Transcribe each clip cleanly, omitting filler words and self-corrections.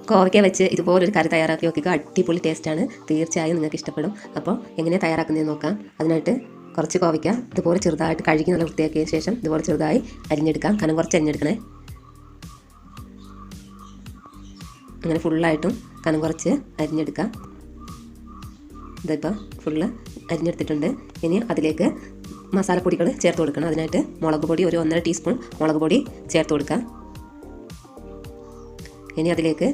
കോവയ്ക്ക വെച്ച് ഇതുപോലൊരു കറി തയ്യാറാക്കി നോക്കിക്കുക. അടിപൊളി ടേസ്റ്റാണ്. തീർച്ചയായും നിങ്ങൾക്ക് ഇഷ്ടപ്പെടും. അപ്പോൾ എങ്ങനെ തയ്യാറാക്കുന്നതെന്ന് നോക്കാം. അതിനായിട്ട് കുറച്ച് കോവയ്ക്ക ഇതുപോലെ ചെറുതായിട്ട് കഴുകി നല്ല വൃത്തിയാക്കിയതിന് ശേഷം ഇതുപോലെ ചെറുതായി അരിഞ്ഞെടുക്കാം. കനം കുറച്ച് അരിഞ്ഞെടുക്കണേ. അങ്ങനെ ഫുള്ളായിട്ടും കനം കുറച്ച് അരിഞ്ഞെടുക്കാം. ഇതിപ്പോൾ ഫുള്ള് അരിഞ്ഞെടുത്തിട്ടുണ്ട്. ഇനി അതിലേക്ക് മസാലപ്പൊടികൾ ചേർത്ത് കൊടുക്കണം. അതിനായിട്ട് മുളക് പൊടി ഒരു 1.5 ടീസ്പൂൺ മുളക് പൊടി ചേർത്ത് കൊടുക്കാം. ഇനി അതിലേക്ക്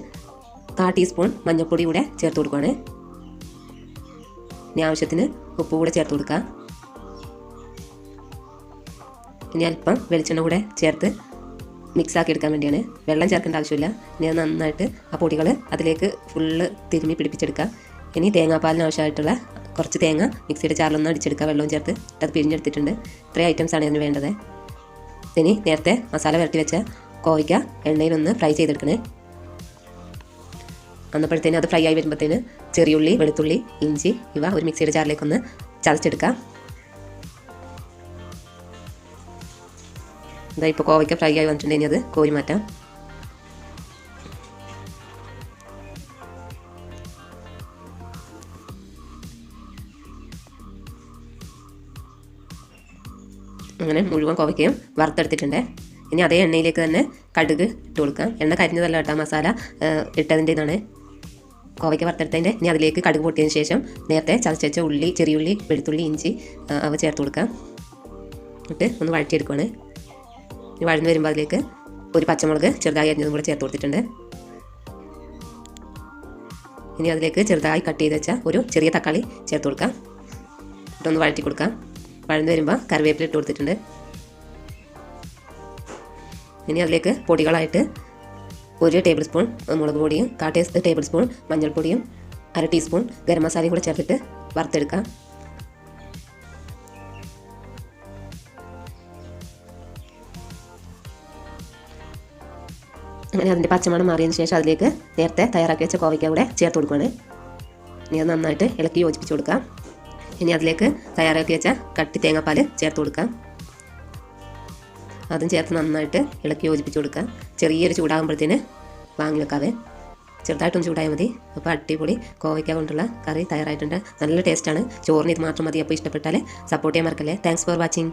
1/4 ടീസ്പൂൺ മഞ്ഞൾപ്പൊടി കൂടെ ചേർത്ത് കൊടുക്കുകയാണ്. ഇനി ആവശ്യത്തിന് ഉപ്പ് കൂടെ ചേർത്ത് കൊടുക്കാം. ഇനി അല്പം വെളിച്ചെണ്ണ കൂടെ ചേർത്ത് മിക്സാക്കി എടുക്കാൻ വേണ്ടിയാണ്. വെള്ളം ചേർക്കേണ്ട ആവശ്യമില്ല. ഇനി അത് നന്നായിട്ട് ആ പൊടികൾ അതിലേക്ക് ഫുള്ള് തിരുമ്മി പിടിപ്പിച്ചെടുക്കുക. ഇനി തേങ്ങാപ്പാലിന് ആവശ്യമായിട്ടുള്ള കുറച്ച് തേങ്ങ മിക്സിയുടെ ജാറിലൊന്ന് അടിച്ചെടുക്കുക. വെള്ളവും ചേർത്ത് അത് പിഴിഞ്ഞെടുത്തിട്ടുണ്ട്. ഇത്രയും ഐറ്റംസാണ് ഇതിന് വേണ്ടത്. ഇനി നേരത്തെ മസാല വരട്ടി വെച്ച കോവയ്ക്ക എണ്ണയിലൊന്ന് ഫ്രൈ ചെയ്തെടുക്കണേ. അന്നപ്പോഴത്തേന് അത് ഫ്രൈ ആയി വരുമ്പോഴത്തേന് ചെറിയുള്ളി, വെളുത്തുള്ളി, ഇഞ്ചി ഇവ ഒരു മിക്സിയുടെ ജാറിലേക്കൊന്ന് ചതച്ചെടുക്കാം. ഇതാ ഇപ്പോൾ കോവയ്ക്ക ഫ്രൈ ആയി വന്നിട്ടുണ്ടെങ്കിൽ അത് കോരി മാറ്റാം. അങ്ങനെ മുഴുവൻ കോവയ്ക്കയും വറുത്തെടുത്തിട്ടുണ്ട്. ഇനി അതേ എണ്ണയിലേക്ക് തന്നെ കടുക് ഇട്ട് കൊടുക്കാം. എണ്ണ കരിഞ്ഞതല്ല കേട്ടോ, മസാല ഇട്ടതിൻ്റെ ഇതാണ്. കോവയ്ക്ക വറുത്തെടുത്തതിൻ്റെ ഇനി അതിലേക്ക് കടുക് പൊട്ടിയതിന് ശേഷം നേരത്തെ ചതച്ച ഉള്ളി, ചെറിയുള്ളി, വെളുത്തുള്ളി, ഇഞ്ചി അവ ചേർത്ത് കൊടുക്കാം. എന്നിട്ട് ഒന്ന് വഴറ്റിയെടുക്കുകയാണ്. ഇനി വഴന്ന് വരുമ്പോൾ അതിലേക്ക് ഒരു പച്ചമുളക് ചെറുതായി അരിഞ്ഞതും കൂടെ ചേർത്ത് കൊടുത്തിട്ടുണ്ട്. ഇനി അതിലേക്ക് ചെറുതായി കട്ട് ചെയ്ത് വെച്ച ഒരു ചെറിയ തക്കാളി ചേർത്ത് കൊടുക്കാം. ഇട്ടൊന്ന് വഴറ്റി കൊടുക്കാം. വഴന്ന് വരുമ്പോൾ കറിവേപ്പില ഇട്ട് കൊടുത്തിട്ടുണ്ട്. ഇനി അതിലേക്ക് പൊടികളായിട്ട് 1 ടേബിൾ സ്പൂൺ മുളക് പൊടിയും 1/4 ടേബിൾ സ്പൂൺ മഞ്ഞൾപ്പൊടിയും 1/2 ടീസ്പൂൺ ഗരം മസാലയും കൂടെ ചേർത്തിട്ട് വറുത്തെടുക്കാം. അങ്ങനെ അതിൻ്റെ പച്ചമണം മാറിയതിന് ശേഷം അതിലേക്ക് നേരത്തെ തയ്യാറാക്കി വെച്ച കോവയ്ക്ക കൂടെ ചേർത്ത് കൊടുക്കുകയാണ്. ഇനി അത് നന്നായിട്ട് ഇളക്കി യോജിപ്പിച്ച് കൊടുക്കാം. ഇനി അതിലേക്ക് തയ്യാറാക്കി വെച്ച കട്ടി തേങ്ങാപ്പാൽ ചേർത്ത് കൊടുക്കാം. അതും ചേർത്ത് നന്നായിട്ട് ഇളക്കി യോജിപ്പിച്ച് കൊടുക്കാം. ചെറിയൊരു ചൂടാകുമ്പോഴത്തേന് വാങ്ങി വെക്കാവേ. ചെറുതായിട്ടൊന്ന് ചൂടായാൽ മതി. അപ്പോൾ അടിപൊളി കോവയ്ക്ക കൊണ്ടുള്ള കറി തയ്യാറായിട്ടുണ്ട്. നല്ല ടേസ്റ്റാണ്. ചോറിന് ഇത് മാത്രം മതി. അപ്പോൾ ഇഷ്ടപ്പെട്ടാൽ സപ്പോർട്ട് ചെയ്യാൻ മറക്കല്ലേ. Thanks for watching.